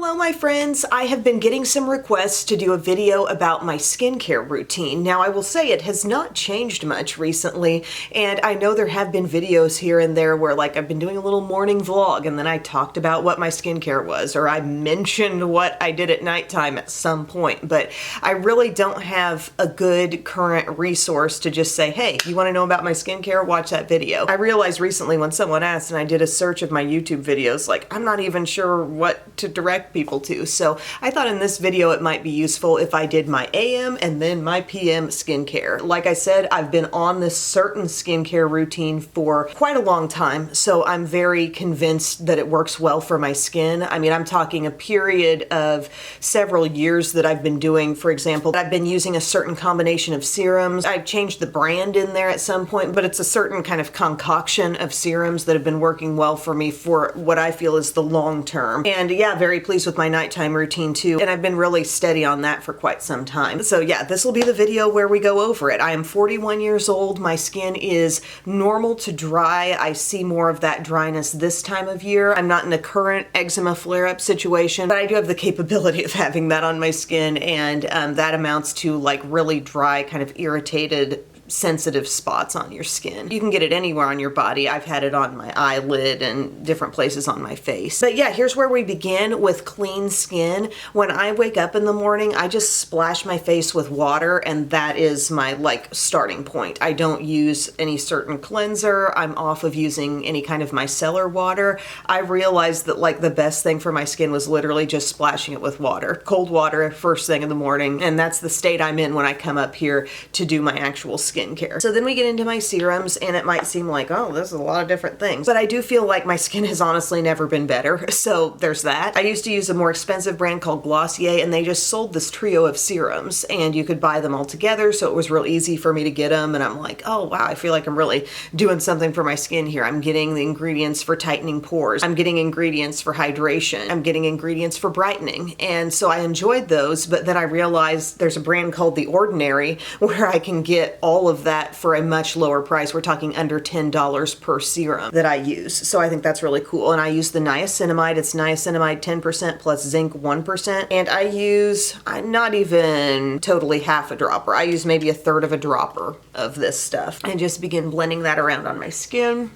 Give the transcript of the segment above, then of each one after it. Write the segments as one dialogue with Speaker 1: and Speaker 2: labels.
Speaker 1: Hello my friends, I have been getting some requests to do a video about my skincare routine. Now I will say it has not changed much recently, and I know there have been videos here and there where like I've been doing a little morning vlog and then I talked about what my skincare was, or I mentioned what I did at nighttime at some point, but I really don't have a good current resource to just say, hey, you want to know about my skincare? Watch that video. I realized recently when someone asked and I did a search of my YouTube videos, like I'm not even sure what to direct people to. So I thought in this video it might be useful if I did my AM and then my PM skincare. Like I said, I've been on this certain skincare routine for quite a long time, so I'm very convinced that it works well for my skin. I mean, I'm talking a period of several years that I've been doing. For example, I've been using a certain combination of serums. I've changed the brand in there at some point, but it's a certain kind of concoction of serums that have been working well for me for what I feel is the long term. And yeah, very pleased with my nighttime routine too, and I've been really steady on that for quite some time. So yeah, this will be the video where we go over it. I am 41 years old. My skin is normal to dry. I see more of that dryness this time of year. I'm not in a current eczema flare-up situation, but I do have the capability of having that on my skin, and that amounts to like really dry, kind of irritated, sensitive spots on your skin. You can get it anywhere on your body. I've had it on my eyelid and different places on my face. But yeah, here's where we begin with clean skin. When I wake up in the morning, I just splash my face with water, and that is my like starting point. I don't use any certain cleanser. I'm off of using any kind of micellar water. I realized that like the best thing for my skin was literally just splashing it with water. Cold water first thing in the morning, and that's the state I'm in when I come up here to do my actual skincare. So then we get into my serums, and it might seem like, oh, this is a lot of different things, but I do feel like my skin has honestly never been better. So there's that. I used to use a more expensive brand called Glossier, and they just sold this trio of serums, and you could buy them all together, so it was real easy for me to get them, and I'm like, oh wow, I feel like I'm really doing something for my skin here. I'm getting the ingredients for tightening pores. I'm getting ingredients for hydration. I'm getting ingredients for brightening. And so I enjoyed those, but then I realized there's a brand called The Ordinary where I can get all of that for a much lower price. We're talking under $10 per serum that I use. So I think that's really cool. And I use the niacinamide. It's niacinamide 10% plus zinc 1%. And I use, I'm not even totally half a dropper. I use maybe a third of a dropper of this stuff and just begin blending that around on my skin.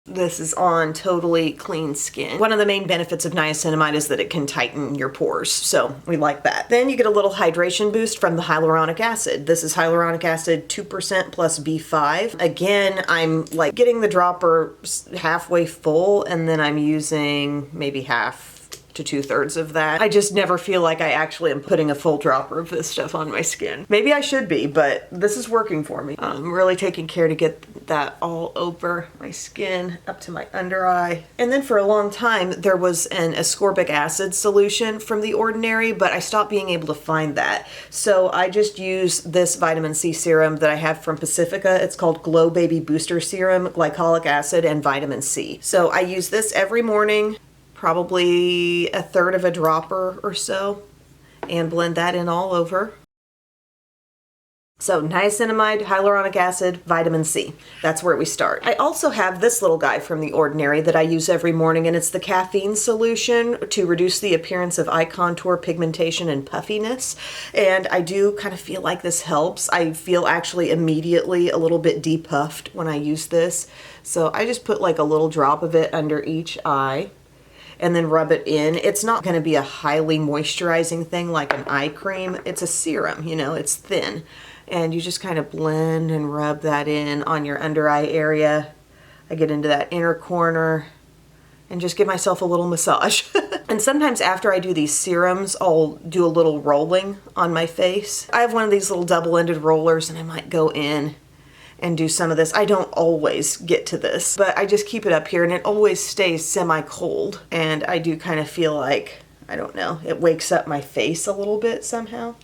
Speaker 1: This is on totally clean skin. One of the main benefits of niacinamide is that it can tighten your pores, so we like that. Then you get a little hydration boost from the hyaluronic acid. This is hyaluronic acid 2% plus B5. Again, I'm like getting the dropper halfway full, and then I'm using maybe half to 2/3 of that. I just never feel like I actually am putting a full dropper of this stuff on my skin. Maybe I should be, but this is working for me. I'm really taking care to get that all over my skin, up to my under eye. And then for a long time, there was an ascorbic acid solution from The Ordinary, but I stopped being able to find that. So I just use this vitamin C serum that I have from Pacifica. It's called Glow Baby Booster Serum, glycolic acid, and vitamin C. So I use this every morning, probably a third of a dropper or so, and blend that in all over. So niacinamide, hyaluronic acid, vitamin C. That's where we start. I also have this little guy from The Ordinary that I use every morning, and it's the caffeine solution to reduce the appearance of eye contour, pigmentation, and puffiness. And I do kind of feel like this helps. I feel actually immediately a little bit depuffed when I use this. So I just put like a little drop of it under each eye and then rub it in. It's not going to be a highly moisturizing thing like an eye cream. It's a serum, you know, it's thin. And you just kind of blend and rub that in on your under eye area. I get into that inner corner and just give myself a little massage. And sometimes after I do these serums, I'll do a little rolling on my face. I have one of these little double-ended rollers, and I might go in and do some of this. I don't always get to this, but I just keep it up here, and it always stays semi-cold. And I do kind of feel like, I don't know, it wakes up my face a little bit somehow.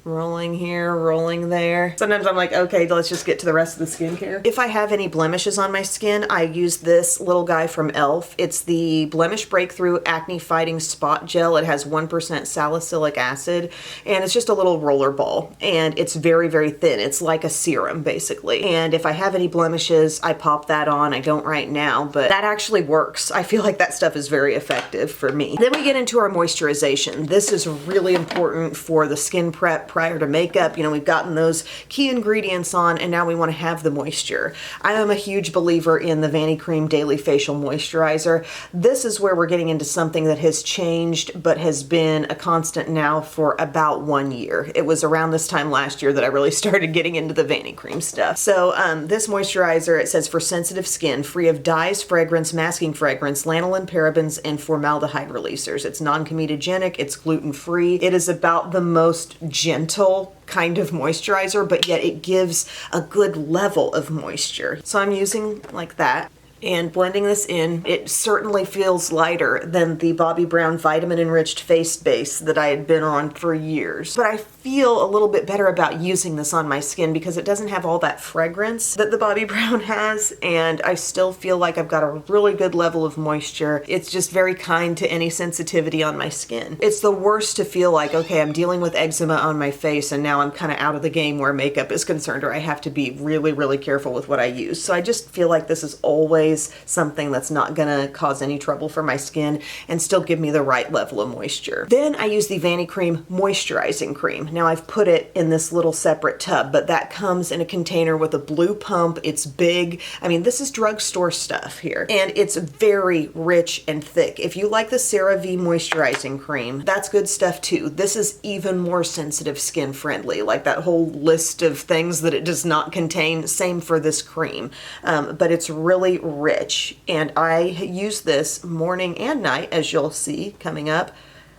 Speaker 1: rolling here, rolling there. Sometimes I'm like, okay, let's just get to the rest of the skincare. If I have any blemishes on my skin, I use this little guy from e.l.f. It's the Blemish Breakthrough Acne Fighting Spot Gel. It has 1% salicylic acid, and it's just a little roller ball, and it's very, very thin. It's like a serum, basically. And if I have any blemishes, I pop that on. I don't right now, but that actually works. I feel like that stuff is very effective for me. Then we get into our moisturization. This is really important for the skin prep prior to makeup. You know, we've gotten those key ingredients on, and now we want to have the moisture. I am a huge believer in the Vanicream Daily Facial Moisturizer. This is where we're getting into something that has changed, but has been a constant now for about 1 year. It was around this time last year that I really started getting into the Vanicream stuff. So this moisturizer, it says for sensitive skin, free of dyes, fragrance, masking fragrance, lanolin, parabens, and formaldehyde releasers. It's non-comedogenic, it's gluten-free. It is about the most gentle kind of moisturizer, but yet it gives a good level of moisture. So I'm using like that and blending this in. It certainly feels lighter than the Bobbi Brown Vitamin Enriched Face Base that I had been on for years. But I feel a little bit better about using this on my skin because it doesn't have all that fragrance that the Bobbi Brown has, and I still feel like I've got a really good level of moisture. It's just very kind to any sensitivity on my skin. It's the worst to feel like, okay, I'm dealing with eczema on my face and now I'm kind of out of the game where makeup is concerned, or I have to be really, really careful with what I use. So I just feel like this is always something that's not gonna cause any trouble for my skin and still give me the right level of moisture. Then I use the Vanicream Moisturizing Cream. Now I've put it in this little separate tub, but that comes in a container with a blue pump. It's big. I mean, this is drugstore stuff here, and it's very rich and thick. If you like the CeraVe Moisturizing Cream, that's good stuff too. This is even more sensitive skin friendly, like that whole list of things that it does not contain. Same for this cream, but it's really rich, and I use this morning and night, as you'll see coming up,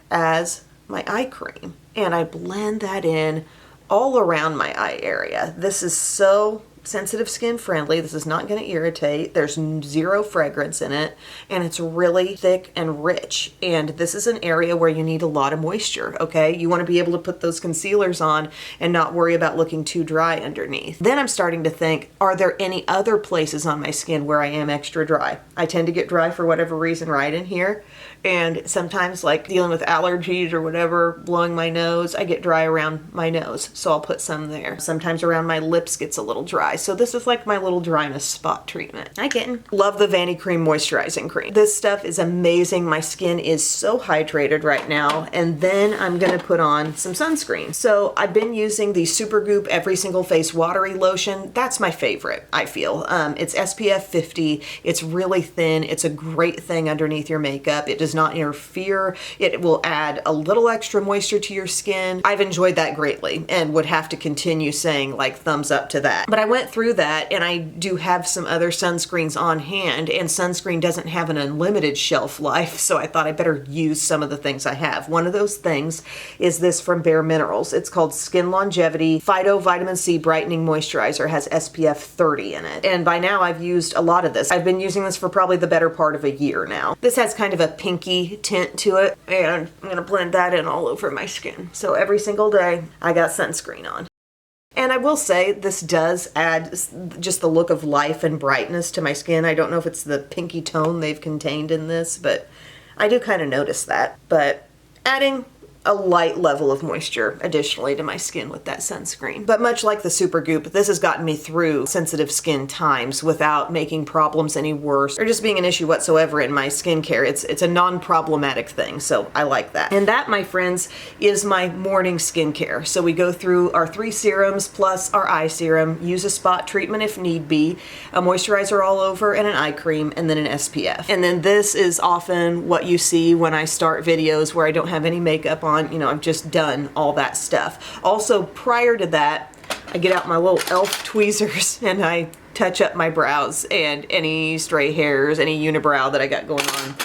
Speaker 1: as my eye cream, and I blend that in all around my eye area. This is so sensitive skin friendly. This is not going to irritate. There's zero fragrance in it, and it's really thick and rich. And this is an area where you need a lot of moisture, okay? You want to be able to put those concealers on and not worry about looking too dry underneath. Then I'm starting to think, are there any other places on my skin where I am extra dry? I tend to get dry for whatever reason right in here. And sometimes, like dealing with allergies or whatever, blowing my nose, I get dry around my nose, so I'll put some there. Sometimes around my lips gets a little dry, so this is like my little dryness spot treatment. Hi, kitten. Love the Vanicream Moisturizing Cream. This stuff is amazing. My skin is so hydrated right now. And then I'm gonna put on some sunscreen. So I've been using the Supergoop Every Single Face Watery Lotion. That's my favorite, I feel. It's SPF 50. It's really thin. It's a great thing underneath your makeup. It does not interfere. It will add a little extra moisture to your skin. I've enjoyed that greatly and would have to continue saying like thumbs up to that. But I went through that, and I do have some other sunscreens on hand, and sunscreen doesn't have an unlimited shelf life, so I thought I better use some of the things I have. One of those things is this from Bare Minerals. It's called Skin Longevity Phyto Vitamin C Brightening Moisturizer. It has SPF 30 in it. And by now I've used a lot of this. I've been using this for probably the better part of a year now. This has kind of a pinky tint to it, and I'm gonna blend that in all over my skin. So every single day I got sunscreen on. And I will say this does add just the look of life and brightness to my skin. I don't know if it's the pinky tone they've contained in this, but I do kind of notice that. But adding a light level of moisture additionally to my skin with that sunscreen. But much like the Supergoop, this has gotten me through sensitive skin times without making problems any worse or just being an issue whatsoever in my skincare. It's a non-problematic thing, so I like that. And that, my friends, is my morning skincare. So we go through our 3 serums plus our eye serum, use a spot treatment if need be, a moisturizer all over, and an eye cream, and then an SPF. And then this is often what you see when I start videos where I don't have any makeup on. You know, I've just done all that stuff. Also, prior to that, I get out my little e.l.f. tweezers and I touch up my brows and any stray hairs, any unibrow that I got going on.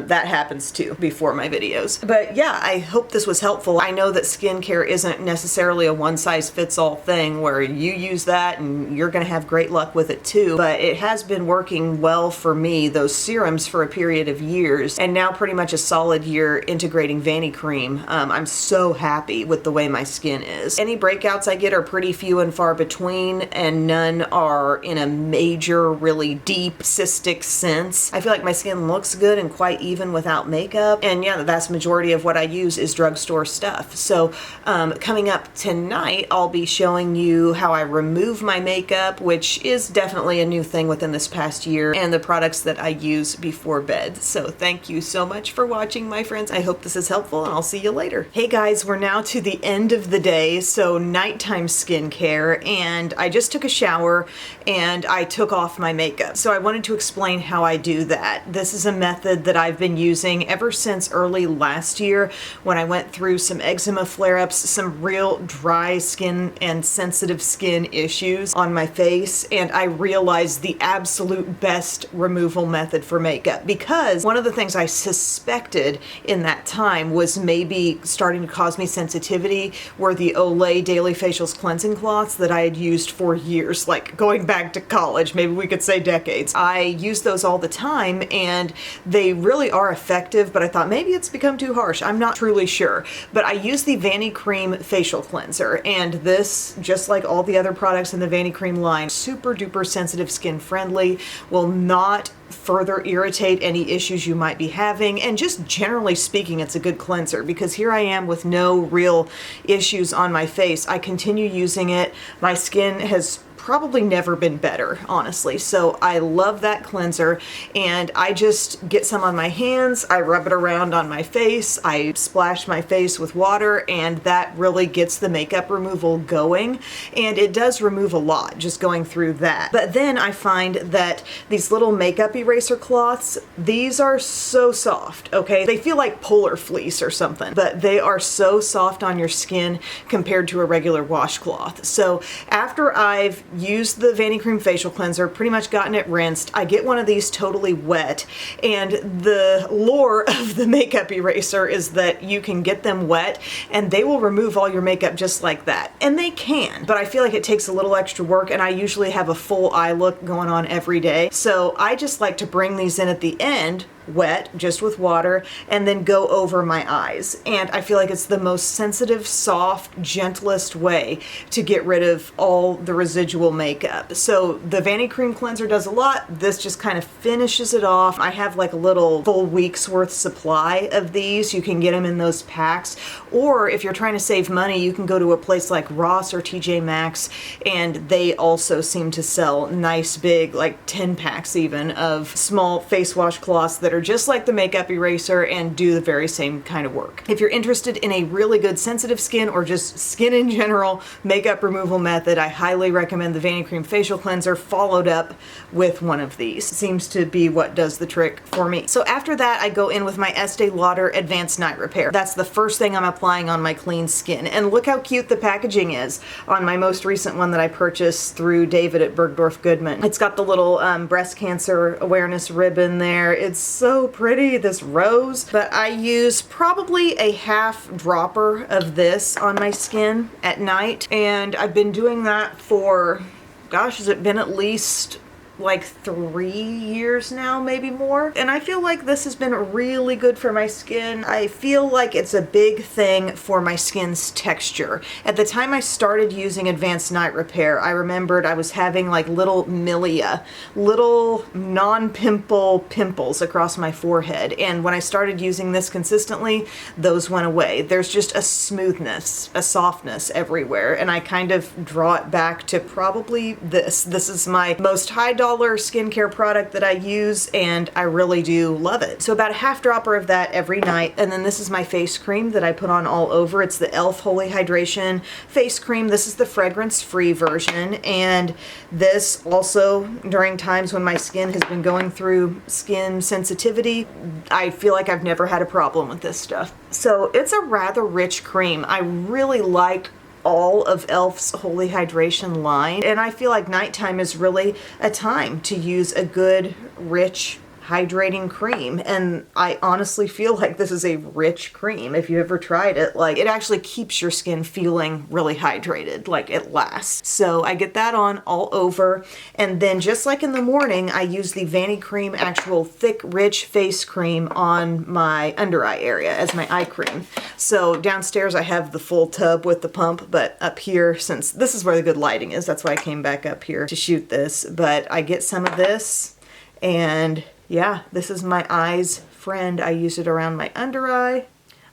Speaker 1: That happens too before my videos. But yeah, I hope this was helpful. I know that skincare isn't necessarily a one-size-fits-all thing where you use that and you're gonna have great luck with it too, but it has been working well for me, those serums, for a period of years, and now pretty much a solid year integrating Vanity Cream. I'm so happy with the way my skin is. Any breakouts I get are pretty few and far between, and none are in a major, really deep cystic sense. I feel like my skin looks good and quite even without makeup, and yeah, the vast majority of what I use is drugstore stuff. So coming up tonight, I'll be showing you how I remove my makeup, which is definitely a new thing within this past year, and the products that I use before bed. So thank you so much for watching, my friends. I hope this is helpful, and I'll see you later. Hey guys, we're now to the end of the day, so nighttime skincare, and I just took a shower and I took off my makeup. So I wanted to explain how I do that. This is a method that I've been using ever since early last year when I went through some eczema flare-ups, some real dry skin and sensitive skin issues on my face, and I realized the absolute best removal method for makeup, because one of the things I suspected in that time was maybe starting to cause me sensitivity were the Olay Daily Facials cleansing cloths that I had used for years, like going back to college, maybe we could say decades. I use those all the time and they really are effective, but I thought maybe it's become too harsh. I'm not truly sure. But I use the Vanity Cream facial cleanser, and this, just like all the other products in the Vanity Cream line, super duper sensitive skin friendly, will not further irritate any issues you might be having, and just generally speaking, it's a good cleanser, because here I am with no real issues on my face. I continue using it. My skin has probably never been better, honestly. So I love that cleanser, and I just get some on my hands, I rub it around on my face, I splash my face with water, and that really gets the makeup removal going, and it does remove a lot just going through that. But then I find that these little makeup eraser cloths, these are so soft, okay? They feel like polar fleece or something, but they are so soft on your skin compared to a regular washcloth. So after I've used the Vanity Cream facial cleanser, pretty much gotten it rinsed, I get one of these totally wet, and the lore of the makeup eraser is that you can get them wet and they will remove all your makeup just like that. And they can, but I feel like it takes a little extra work, and I usually have a full eye look going on every day. So I just like to bring these in at the end, wet, just with water, and then go over my eyes. And I feel like it's the most sensitive, soft, gentlest way to get rid of all the residual makeup. So the Vanity Cream cleanser does a lot. This just kind of finishes it off. I have like a little full week's worth supply of these. You can get them in those packs, or if you're trying to save money, you can go to a place like Ross or TJ Maxx, and they also seem to sell nice big, like 10 packs even, of small face wash cloths that are just like the makeup eraser and do the very same kind of work. If you're interested in a really good sensitive skin, or just skin in general makeup removal method, I highly recommend the Vanity Cream facial cleanser followed up with one of these. Seems to be what does the trick for me. So after that, I go in with my Estee Lauder Advanced Night Repair. That's the first thing I'm applying on my clean skin, and look how cute the packaging is on my most recent one that I purchased through David at Bergdorf Goodman. It's got the little breast cancer awareness ribbon there. It's so pretty, this rose. But I use probably a half dropper of this on my skin at night, and I've been doing that for, gosh, has it been at least like 3 years now, maybe more. And I feel like this has been really good for my skin. I feel like it's a big thing for my skin's texture. At the time I started using Advanced Night Repair, I remembered I was having like little milia, little non-pimple pimples across my forehead. And when I started using this consistently, those went away. There's just a smoothness, a softness everywhere. And I kind of draw it back to probably this. This is my most high-dollar skincare product that I use, and I really do love it. So about a half dropper of that every night. And then this is my face cream that I put on all over. It's the e.l.f. Holy Hydration face cream. This is the fragrance-free version, and this also, during times when my skin has been going through skin sensitivity, I feel like I've never had a problem with this stuff. So it's a rather rich cream. I really like all of e.l.f.'s Holy Hydration line, and I feel like nighttime is really a time to use a good, rich hydrating cream, and I honestly feel like this is a rich cream. If you ever tried it, like, it actually keeps your skin feeling really hydrated, like it lasts. So I get that on all over, and then just like in the morning, I use the Vanity Cream actual thick rich face cream on my under eye area as my eye cream. So downstairs I have the full tub with the pump, but up here, since this is where the good lighting is, that's why I came back up here to shoot this, but I get some of this, and yeah, this is my eyes friend. I use it around my under eye.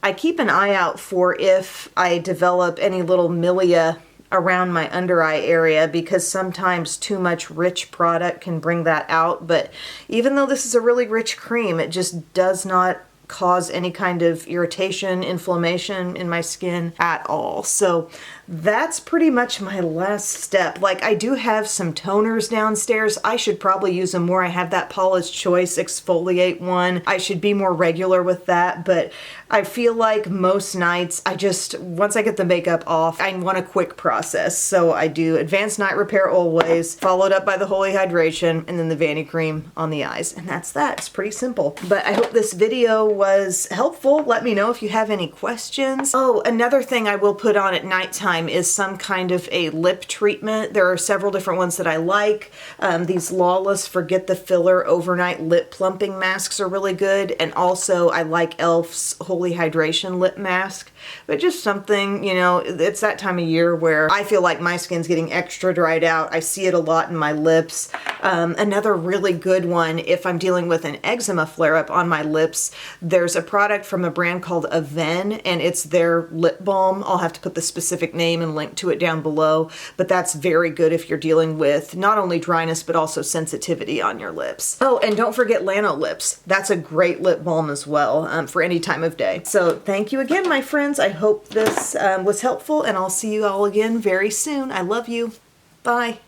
Speaker 1: I keep an eye out for if I develop any little milia around my under eye area, because sometimes too much rich product can bring that out. But even though this is a really rich cream, it just does not cause any kind of irritation, inflammation in my skin at all. So that's pretty much my last step. Like, I do have some toners downstairs. I should probably use them more. I have that Paula's Choice exfoliate one. I should be more regular with that, but I feel like most nights once I get the makeup off, I want a quick process. So I do Advanced Night Repair always, followed up by the Holy Hydration, and then the Vanity Cream on the eyes. And that's that. It's pretty simple. But I hope this video was helpful. Let me know if you have any questions. Oh, another thing I will put on at nighttime is some kind of a lip treatment. There are several different ones that I like. These Lawless Forget the Filler Overnight Lip Plumping Masks are really good. And also I like e.l.f.'s Holy Hydration Lip Mask. But just something, you know, it's that time of year where I feel like my skin's getting extra dried out. I see it a lot in my lips. Another really good one, if I'm dealing with an eczema flare-up on my lips, there's a product from a brand called Aven, and it's their lip balm. I'll have to put the specific name and link to it down below, but that's very good if you're dealing with not only dryness, but also sensitivity on your lips. Oh, and don't forget Lano Lips. That's a great lip balm as well for any time of day. So thank you again, my friends. I hope this was helpful, and I'll see you all again very soon. I love you. Bye.